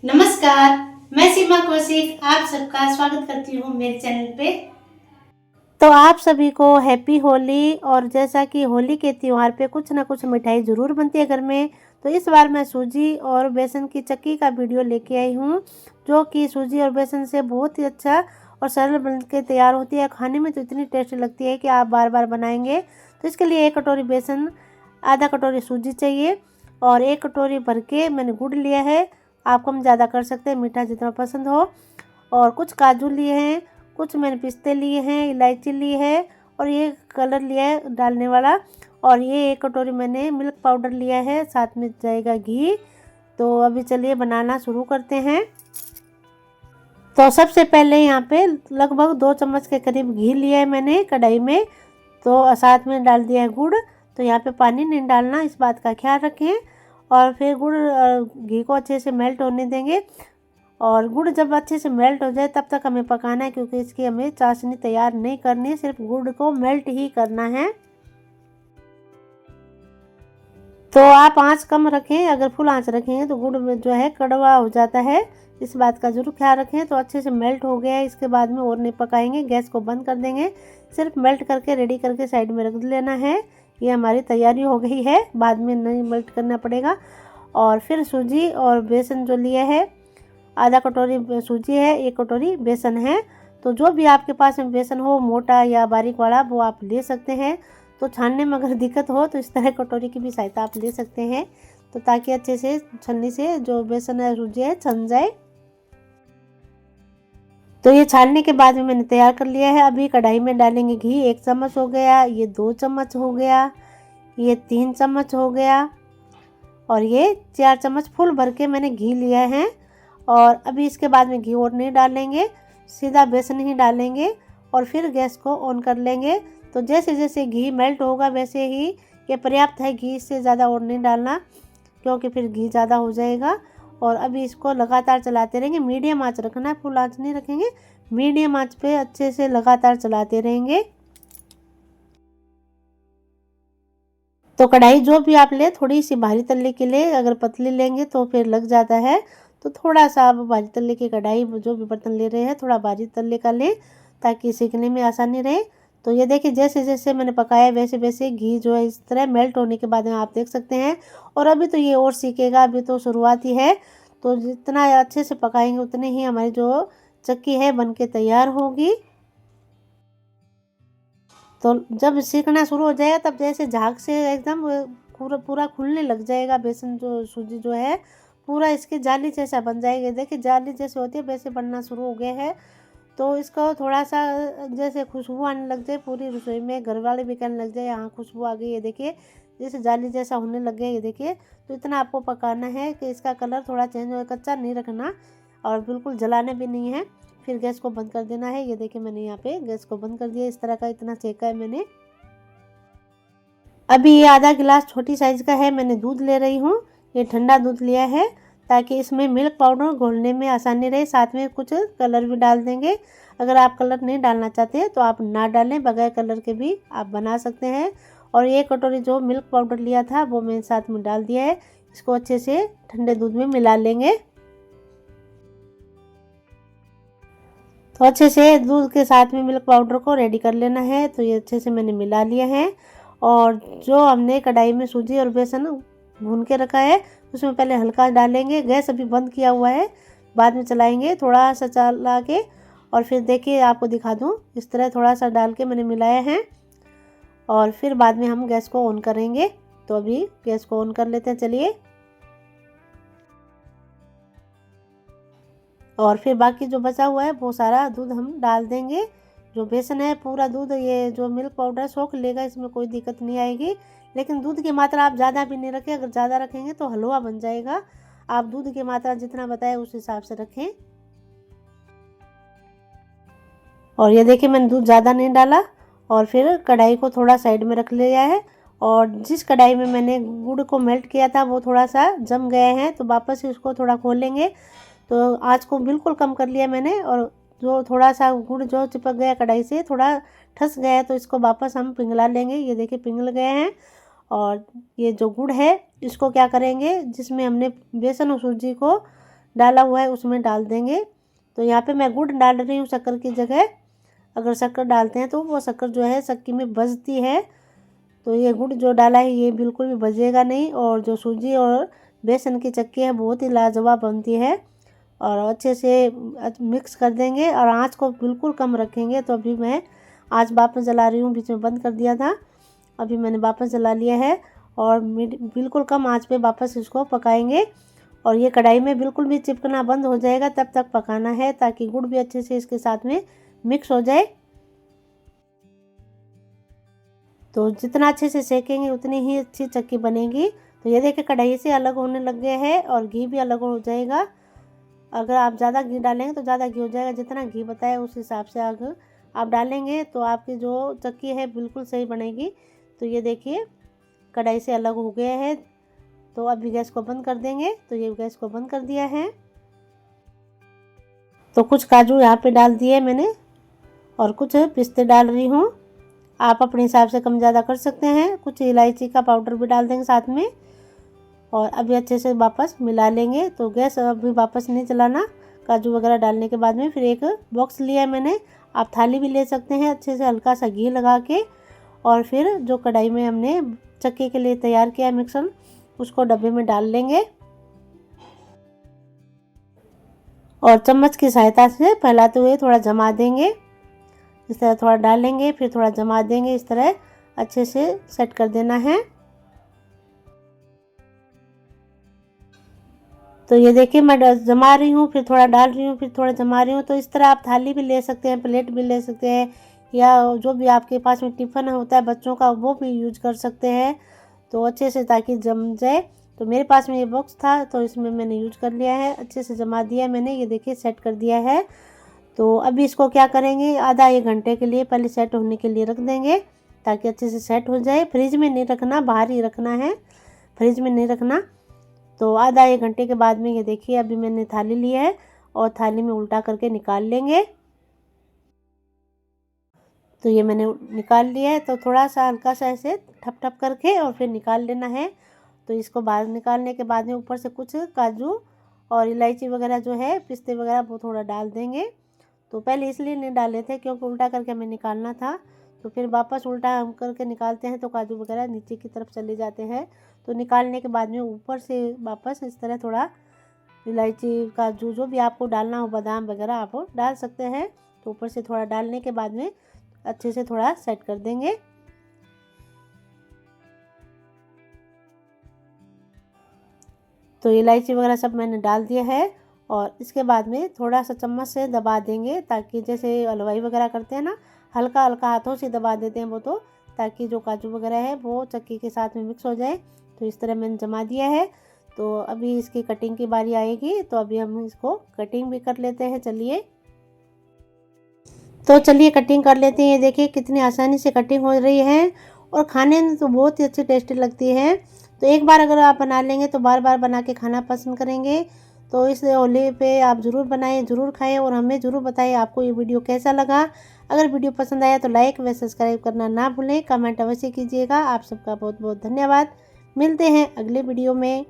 नमस्कार, मैं सीमा कौशिक आप सबका स्वागत करती हूँ मेरे चैनल पे। तो आप सभी को हैप्पी होली। और जैसा कि होली के त्यौहार पे कुछ ना कुछ मिठाई ज़रूर बनती है घर में, तो इस बार मैं सूजी और बेसन की चक्की का वीडियो लेके आई हूँ, जो कि सूजी और बेसन से बहुत ही अच्छा और सरल बन के तैयार होती है। खाने में तो इतनी टेस्टी लगती है कि आप बार बार बनाएंगे। तो इसके लिए 1 कटोरी बेसन, आधा कटोरी सूजी चाहिए और 1 कटोरी भर के मैंने गुड़ लिया है। आप कम ज़्यादा कर सकते हैं, मीठा जितना पसंद हो। और कुछ काजू लिए हैं, कुछ मैंने पिस्ते लिए हैं, इलायची ली है और ये कलर लिया है डालने वाला। और ये 1 कटोरी मैंने मिल्क पाउडर लिया है, साथ में जाएगा घी। तो अभी चलिए बनाना शुरू करते हैं। तो सबसे पहले यहाँ पे लगभग 2 चम्मच के करीब घी लिया है मैंने कढ़ाई में। तो साथ में डाल दिया है गुड़। तो यहाँ पे पानी नहीं डालना, इस बात का ख्याल रखें। और फिर गुड़ घी को अच्छे से मेल्ट होने देंगे। और गुड़ जब अच्छे से मेल्ट हो जाए तब तक हमें पकाना है, क्योंकि इसकी हमें चाशनी तैयार नहीं करनी है, सिर्फ गुड़ को मेल्ट ही करना है। तो आप आंच कम रखें, अगर फुल आंच रखेंगे तो गुड़ में जो है कड़वा हो जाता है, इस बात का जरूर ख्याल रखें। तो अच्छे से मेल्ट हो गया है, इसके बाद में और नहीं पकाएंगे, गैस को बंद कर देंगे। सिर्फ मेल्ट करके रेडी करके साइड में रख लेना है। ये हमारी तैयारी हो गई है, बाद में नहीं मेल्ट करना पड़ेगा। और फिर सूजी और बेसन जो लिया है, आधा कटोरी सूजी है, 1 कटोरी बेसन है। तो जो भी आपके पास में बेसन हो, मोटा या बारीक वाला, वो आप ले सकते हैं। तो छानने में अगर दिक्कत हो तो इस तरह कटोरी की भी सहायता आप ले सकते हैं, तो ताकि अच्छे से छन्नी से जो बेसन है सूजी है छन जाए। तो ये छानने के बाद में मैंने तैयार कर लिया है। अभी कढ़ाई में डालेंगे घी। 1 चम्मच हो गया, ये 2 चम्मच हो गया, ये 3 चम्मच हो गया और ये 4 चम्मच फुल भर के मैंने घी लिया है। और अभी इसके बाद में घी और नहीं डालेंगे, सीधा बेसन ही डालेंगे और फिर गैस को ऑन कर लेंगे। तो जैसे जैसे घी मेल्ट होगा वैसे ही ये पर्याप्त है, घी से ज़्यादा और नहीं डालना, क्योंकि फिर घी ज़्यादा हो जाएगा। और अभी इसको लगातार चलाते रहेंगे, मीडियम आंच रखना है, फुल आंच नहीं रखेंगे, मीडियम आंच पे अच्छे से लगातार चलाते रहेंगे। तो कढ़ाई जो भी आप ले, थोड़ी सी भारी तल्ले के लिए, अगर पतली लेंगे तो फिर लग जाता है। तो थोड़ा सा आप भारी तल्ले की कढ़ाई, जो भी बर्तन ले रहे हैं थोड़ा भारी तल्ले का लें, ताकि सेकने में आसानी रहे। तो ये देखिए, जैसे जैसे मैंने पकाया वैसे वैसे घी जो है इस तरह मेल्ट होने के बाद में आप देख सकते हैं। और अभी तो ये और सीखेगा, अभी तो शुरुआत ही है। तो जितना अच्छे से पकाएंगे उतने ही हमारी जो चक्की है बन के तैयार होगी। तो जब सीखना शुरू हो जाएगा तब जैसे झाग से एकदम पूरा पूरा खुलने लग जाएगा, बेसन जो सूजी जो है पूरा इसके जाली जैसा बन जाएगा। देखिए जाली जैसे होती है वैसे बनना शुरू हो गया है। तो इसको थोड़ा सा जैसे खुशबू आने लग जाए पूरी रसोई में, घर वाले भी कहने लग जाए यहाँ खुशबू आ गई है, देखिए जैसे जाली जैसा होने लग गया, ये देखिए। तो इतना आपको पकाना है कि इसका कलर थोड़ा चेंज हो, कच्चा नहीं रखना और बिल्कुल जलाने भी नहीं है। फिर गैस को बंद कर देना है। ये देखिए मैंने यहाँ पे गैस को बंद कर दिया, इस तरह का इतना सेका है मैंने। अभी ये आधा गिलास छोटी साइज का है, मैंने दूध ले रही हूँ। ये ठंडा दूध लिया है ताकि इसमें मिल्क पाउडर घोलने में आसानी रहे। साथ में कुछ कलर भी डाल देंगे, अगर आप कलर नहीं डालना चाहते हैं तो आप ना डालें, बगैर कलर के भी आप बना सकते हैं। और ये कटोरी जो मिल्क पाउडर लिया था वो मैंने साथ में डाल दिया है। इसको अच्छे से ठंडे दूध में मिला लेंगे। तो अच्छे से दूध के साथ में मिल्क पाउडर को रेडी कर लेना है। तो ये अच्छे से मैंने मिला लिया है। और जो हमने कढ़ाई में सूजी और बेसन भून के रखा है उसमें पहले हल्का डालेंगे। गैस अभी बंद किया हुआ है, बाद में चलाएंगे थोड़ा सा चला के। और फिर देखिए आपको दिखा दूं, इस तरह थोड़ा सा डाल के मैंने मिलाया है। और फिर बाद में हम गैस को ऑन करेंगे। तो अभी गैस को ऑन कर लेते हैं, चलिए। और फिर बाकी जो बचा हुआ है वो सारा दूध हम डाल देंगे। जो बेसन है पूरा दूध ये जो मिल्क पाउडर सोख लेगा, इसमें कोई दिक्कत नहीं आएगी। लेकिन दूध की मात्रा आप ज़्यादा भी नहीं रखें, अगर ज़्यादा रखेंगे तो हलवा बन जाएगा। आप दूध की मात्रा जितना बताए उस हिसाब से रखें। और ये देखिए मैंने दूध ज़्यादा नहीं डाला। और फिर कढ़ाई को थोड़ा साइड में रख लिया है। और जिस कढ़ाई में मैंने गुड़ को मेल्ट किया था वो थोड़ा सा जम गए हैं, तो वापस से उसको थोड़ा खोलेंगे। तो आँच को बिल्कुल कम कर लिया मैंने। और जो थोड़ा सा गुड़ जो चिपक गया कढ़ाई से, थोड़ा ठस गया है, तो इसको वापस हम पिघला लेंगे। ये देखिए पिघल गए हैं। और ये जो गुड़ है इसको क्या करेंगे, जिसमें हमने बेसन और सूजी को डाला हुआ है उसमें डाल देंगे। तो यहाँ पे मैं गुड़ डाल रही हूँ शक्कर की जगह। अगर शक्कर डालते हैं तो वो शक्कर जो है चक्की में बजती है, तो ये गुड़ जो डाला है ये बिल्कुल भी बजेगा नहीं। और जो सूजी और बेसन की चक्की है बहुत ही लाजवाब बनती है। और अच्छे से मिक्स कर देंगे और आँच को बिल्कुल कम रखेंगे। तो अभी मैं आँच वापस जला रही हूँ, बीच में बंद कर दिया था, अभी मैंने वापस जला लिया है और बिल्कुल कम आँच पे वापस इसको पकाएंगे। और ये कढ़ाई में बिल्कुल भी चिपकना बंद हो जाएगा तब तक पकाना है, ताकि गुड़ भी अच्छे से इसके साथ में मिक्स हो जाए। तो जितना अच्छे से सेकेंगे उतनी ही अच्छी चक्की बनेगी। तो ये देखिए कढ़ाई से अलग होने लग गया है और घी भी अलग हो जाएगा। अगर आप ज़्यादा घी डालेंगे तो ज़्यादा घी हो जाएगा, जितना घी बताया उस हिसाब से अगर आप डालेंगे तो आपकी जो चक्की है बिल्कुल सही बनेगी। तो ये देखिए कढ़ाई से अलग हो गया है। तो अभी गैस को बंद कर देंगे। तो ये गैस को बंद कर दिया है। तो कुछ काजू यहाँ पे डाल दिए मैंने और कुछ पिस्ते डाल रही हूँ। आप अपने हिसाब से कम ज़्यादा कर सकते हैं। कुछ इलायची का पाउडर भी डाल देंगे साथ में और अभी अच्छे से वापस मिला लेंगे। तो गैस अभी वापस नहीं चलाना। काजू वगैरह डालने के बाद में फिर एक बॉक्स लिया है मैंने, आप थाली भी ले सकते हैं। अच्छे से हल्का सा घी लगा के और फिर जो कढ़ाई में हमने चक्की के लिए तैयार किया मिक्सर उसको डब्बे में डाल लेंगे और चम्मच की सहायता से फैलाते हुए थोड़ा जमा देंगे। इस तरह थोड़ा डालेंगे फिर थोड़ा जमा देंगे, इस तरह अच्छे से सेट कर देना है। तो ये देखिए मैं जमा रही हूँ, फिर थोड़ा डाल रही हूँ, फिर थोड़ा जमा रही हूँ। तो इस तरह आप थाली भी ले सकते हैं, प्लेट भी ले सकते हैं, या जो भी आपके पास में टिफ़िन होता है बच्चों का वो भी यूज कर सकते हैं। तो अच्छे से ताकि जम जाए। तो मेरे पास में ये बॉक्स था तो इसमें मैंने यूज कर लिया है, अच्छे से जमा दिया है मैंने। ये देखिए सेट कर दिया है। तो अभी इसको क्या करेंगे, आधा 1 घंटे के लिए पहले सेट होने के लिए रख देंगे ताकि अच्छे से सेट हो जाए। फ्रिज में नहीं रखना, बाहर ही रखना है, फ्रिज में नहीं रखना। तो आधा 1 घंटे के बाद में ये देखिए अभी मैंने थाली लिया है और थाली में उल्टा करके निकाल लेंगे। तो ये मैंने निकाल लिया है। तो थोड़ा सा हल्का सा ऐसे ठप ठप करके और फिर निकाल लेना है। तो इसको बाहर निकालने के बाद में ऊपर से कुछ काजू और इलायची वगैरह जो है पिस्ते वगैरह वो थोड़ा डाल देंगे। तो पहले इसलिए नहीं डाले थे क्योंकि उल्टा करके हमें निकालना था। तो फिर वापस उल्टा हम करके निकालते हैं तो काजू वगैरह नीचे की तरफ चले जाते हैं। तो निकालने के बाद में ऊपर से वापस इस तरह थोड़ा इलायची काजू जो भी आपको डालना हो, बादाम वगैरह आप डाल सकते हैं। तो ऊपर से थोड़ा डालने के बाद में अच्छे से थोड़ा सेट कर देंगे। तो इलायची वगैरह सब मैंने डाल दिया है और इसके बाद में थोड़ा सा चम्मच से दबा देंगे, ताकि जैसे हलवाई वगैरह करते हैं ना, हल्का हल्का हाथों से दबा देते हैं वो, तो ताकि जो काजू वगैरह है वो चक्की के साथ में मिक्स हो जाए। तो इस तरह मैंने जमा दिया है। तो अभी इसकी कटिंग की बारी आएगी। तो अभी हम इसको कटिंग भी कर लेते हैं। चलिए कटिंग कर लेते हैं। ये देखिए कितनी आसानी से कटिंग हो रही है और खाने में तो बहुत ही अच्छी टेस्टी लगती है। तो एक बार अगर आप बना लेंगे तो बार बार बना के खाना पसंद करेंगे। तो इस होली पे आप ज़रूर बनाएं, ज़रूर खाएं और हमें ज़रूर बताएं आपको ये वीडियो कैसा लगा। अगर वीडियो पसंद आया तो लाइक व सब्सक्राइब करना ना भूलें, कमेंट अवश्य कीजिएगा। आप सबका बहुत बहुत धन्यवाद। मिलते हैं अगले वीडियो में।